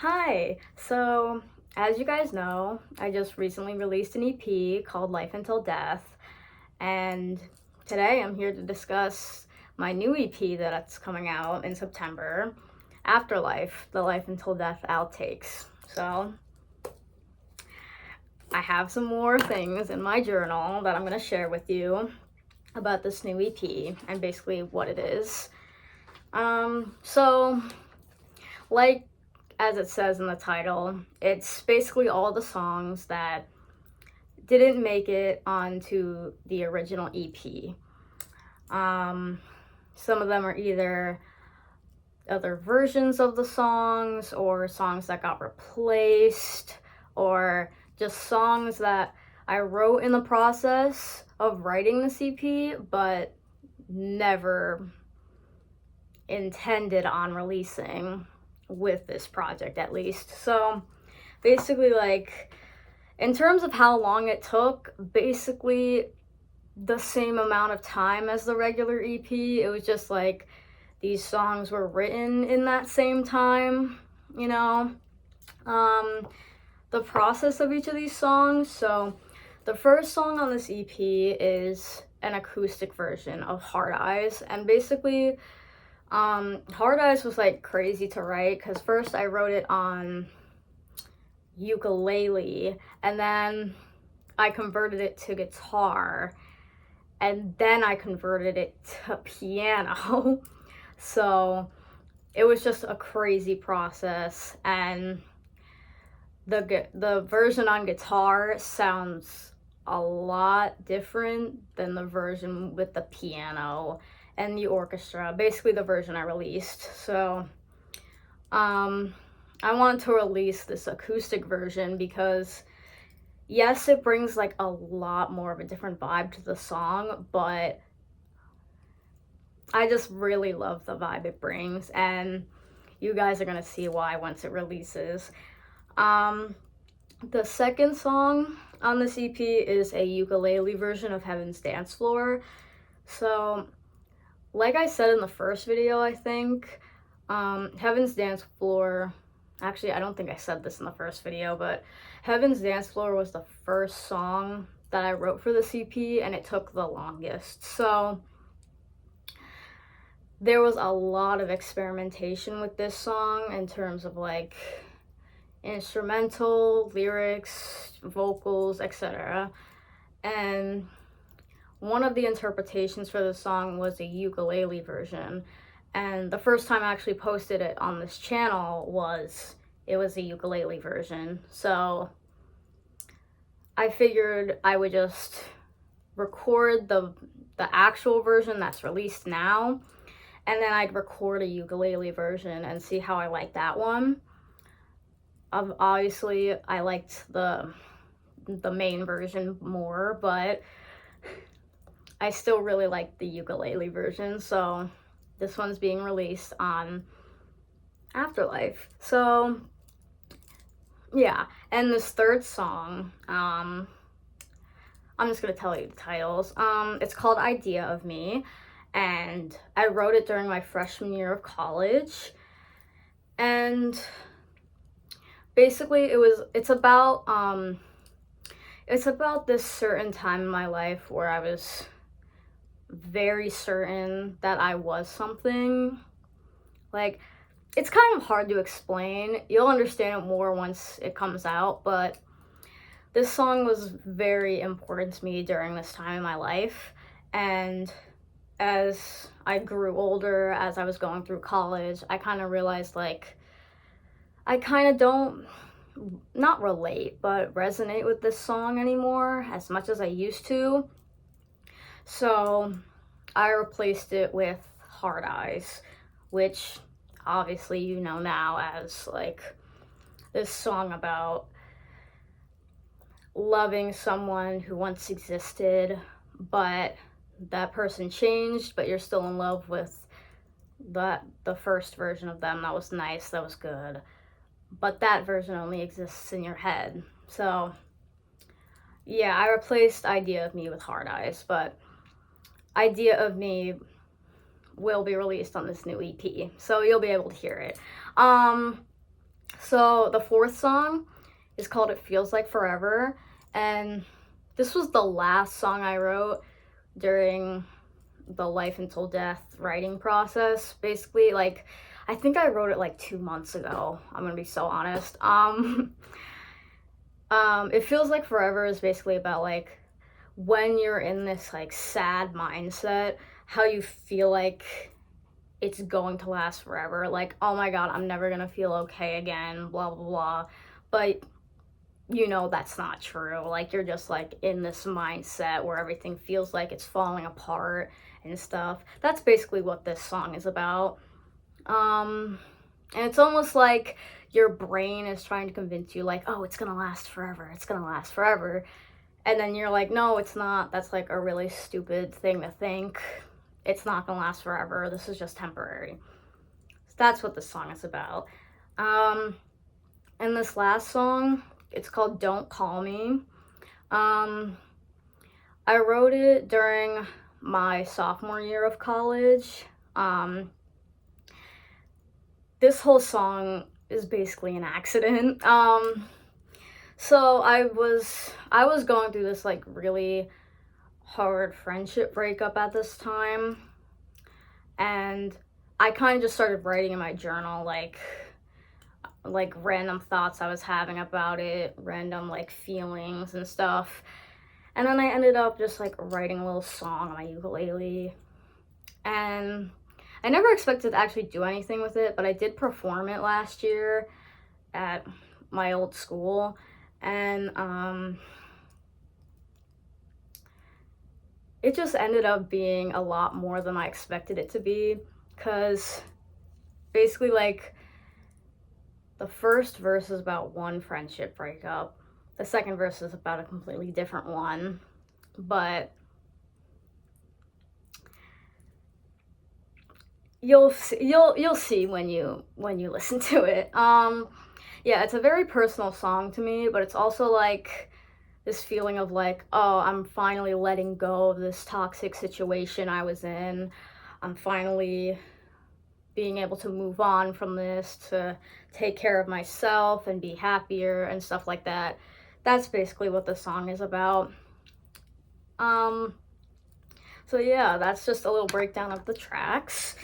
Hi. So, as you guys know, I just recently released an EP called Life Until Death, and today I'm here to discuss my new EP that's coming out in September, Afterlife, the Life Until Death Outtakes. So, I have some more things in my journal that I'm going to share with you about this new EP and basically what it is. So, like as it says in the title, it's basically all the songs that didn't make it onto the original EP. Some of them are either other versions of the songs or songs that got replaced or just songs that I wrote in the process of writing this EP but never intended on releasing with this project, at least. So basically, like, in terms of how long it took, basically the same amount of time as the regular EP. It was just like these songs were written in that same time, you know. The process of each of these songs. So the first song on this EP is an acoustic version of Hard Eyes, and basically Hard Eyes was like crazy to write because first I wrote it on ukulele and then I converted it to guitar and then I converted it to piano. So it was just a crazy process, and the version on guitar sounds a lot different than the version with the piano and the orchestra, basically the version I released. So I wanted to release this acoustic version because yes, it brings like a lot more of a different vibe to the song, but I just really love the vibe it brings, and you guys are gonna see why once it releases. The second song on this EP is a ukulele version of Heaven's Dance Floor. So like I said in the first video, I think, Heaven's Dance Floor, actually, I don't think I said this in the first video, but Heaven's Dance Floor was the first song that I wrote for this EP, and it took the longest. So there was a lot of experimentation with this song in terms of like instrumental, lyrics, vocals, etc. And one of the interpretations for the song was a ukulele version, and the first time I actually posted it on this channel it was a ukulele version. So I figured I would just record the actual version that's released now, and then I'd record a ukulele version and see how I like that one. Obviously I liked the main version more, but I still really like the ukulele version, so this one's being released on Afterlife. So yeah, and this third song, I'm just gonna tell you the titles. It's called Idea of Me, and I wrote it during my freshman year of college, and basically it's about this certain time in my life where I was very certain that I was something. Like, it's kind of hard to explain. You'll understand it more once it comes out, but this song was very important to me during this time in my life. And as I grew older, as I was going through college, I kind of realized, like, I kind of don't, not relate, but resonate with this song anymore as much as I used to. So I replaced it with Hard Eyes, which obviously you know now as like this song about loving someone who once existed, but that person changed, but you're still in love with the first version of them that was nice, that was good, but that version only exists in your head. So yeah, I replaced Idea of Me with Hard Eyes, but Idea of Me will be released on this new EP, so you'll be able to hear it. So the fourth song is called It Feels Like Forever, and this was the last song I wrote during the life until death writing process. Basically, like, I think I wrote it like 2 months ago. I'm gonna be so honest. It Feels Like Forever is basically about like when you're in this like sad mindset, how you feel like it's going to last forever. Like, oh my god, I'm never gonna feel okay again, blah blah blah. But you know that's not true. Like, you're just like in this mindset where everything feels like it's falling apart and stuff. That's basically what this song is about. And it's almost like your brain is trying to convince you, like, oh, it's gonna last forever, it's gonna last forever. And then you're like, no, it's not. That's like a really stupid thing to think. It's not gonna last forever. This is just temporary. So that's what this song is about. And this last song, it's called Don't Call Me. I wrote it during my sophomore year of college. This whole song is basically an accident. So I was going through this like really hard friendship breakup at this time, and I kind of just started writing in my journal like random thoughts I was having about it, random like feelings and stuff. And then I ended up just like writing a little song on my ukulele, and I never expected to actually do anything with it, but I did perform it last year at my old school. And it just ended up being a lot more than I expected it to be, because basically like the first verse is about one friendship breakup, the second verse is about a completely different one, but you'll see when you listen to it. Yeah, it's a very personal song to me, but it's also like this feeling of like, oh, I'm finally letting go of this toxic situation I was in. I'm finally being able to move on from this, to take care of myself and be happier and stuff like that. That's basically what the song is about. So yeah, that's just a little breakdown of the tracks.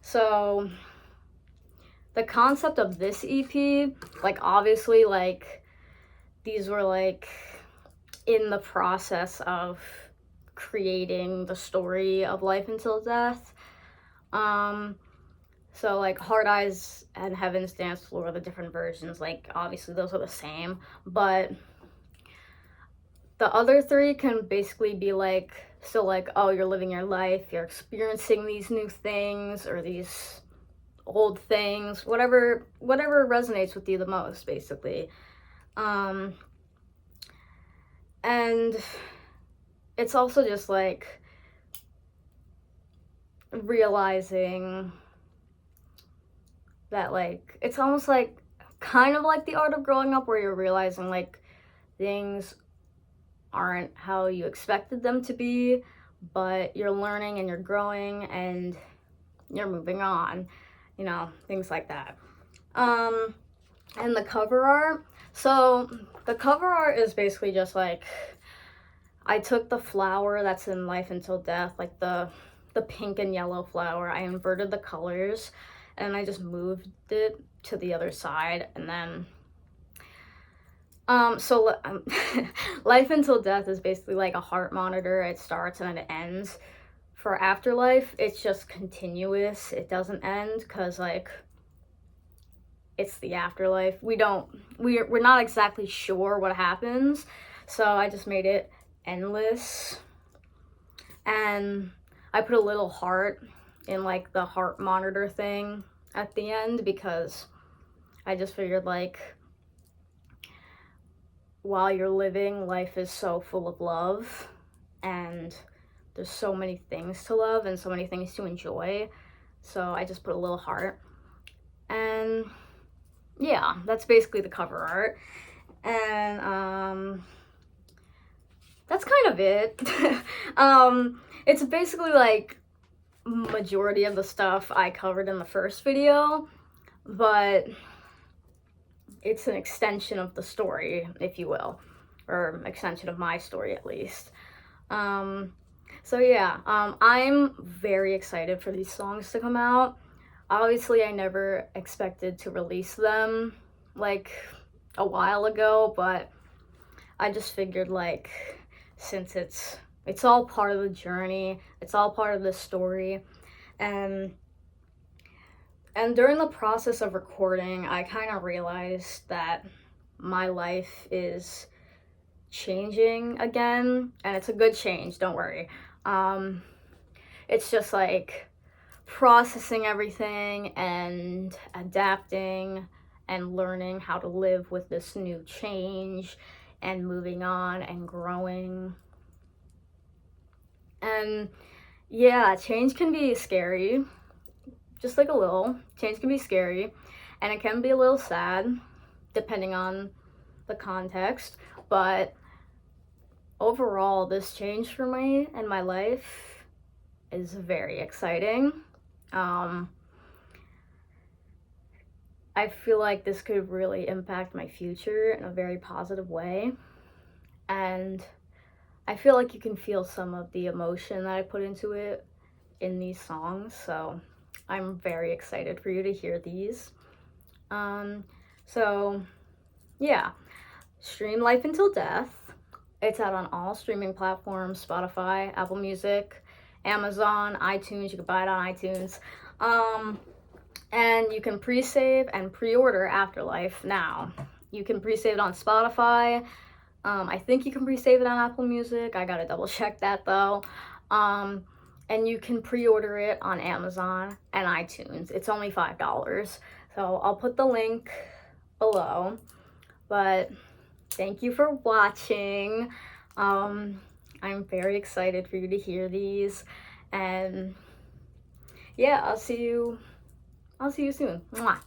So the concept of this EP, like, obviously, like, these were like in the process of creating the story of Life Until Death. So like Hard Eyes and Heaven's Dance Floor, the different versions, like obviously those are the same, but the other three can basically be like, so like, oh, you're living your life, you're experiencing these new things or these old things, whatever resonates with you the most, basically. And it's also just like realizing that, like, it's almost like kind of like the art of growing up, where you're realizing like things aren't how you expected them to be, but you're learning and you're growing and you're moving on, you know, things like that. And the cover art, so the cover art is basically just like, I took the flower that's in Life Until Death, like the pink and yellow flower, I inverted the colors and I just moved it to the other side, and then Life Until Death is basically like a heart monitor. It starts and it ends. For Afterlife, it's just continuous. It doesn't end, because like it's the afterlife. We're not exactly sure what happens, so I just made it endless. And I put a little heart in like the heart monitor thing at the end, because I just figured like, while you're living, life is so full of love, and there's so many things to love and so many things to enjoy. So I just put a little heart. And yeah, that's basically the cover art. And that's kind of it. It's basically like majority of the stuff I covered in the first video. but it's an extension of the story, if you will, or extension of my story at least. So yeah, I'm very excited for these songs to come out. Obviously, I never expected to release them like a while ago, but I just figured, like, since it's all part of the journey, it's all part of the story, and during the process of recording, I kind of realized that my life is changing again, and it's a good change, don't worry. It's just like processing everything and adapting and learning how to live with this new change and moving on and growing. And yeah, change can be scary, just like a little. Change can be scary, and it can be a little sad, depending on the context. But overall, this change for me and my life is very exciting. I feel like this could really impact my future in a very positive way. And I feel like you can feel some of the emotion that I put into it in these songs. So I'm very excited for you to hear these. So yeah, stream Life Until Death. It's out on all streaming platforms: Spotify, Apple Music, Amazon, iTunes. You can buy it on iTunes. And you can pre-save and pre-order Afterlife now. You can pre-save it on Spotify. I think you can pre-save it on Apple Music. I gotta double check that though. And you can pre-order it on Amazon and iTunes. It's only $5. So I'll put the link below. But thank you for watching. I'm very excited for you to hear these. And yeah, I'll see you soon. Mwah.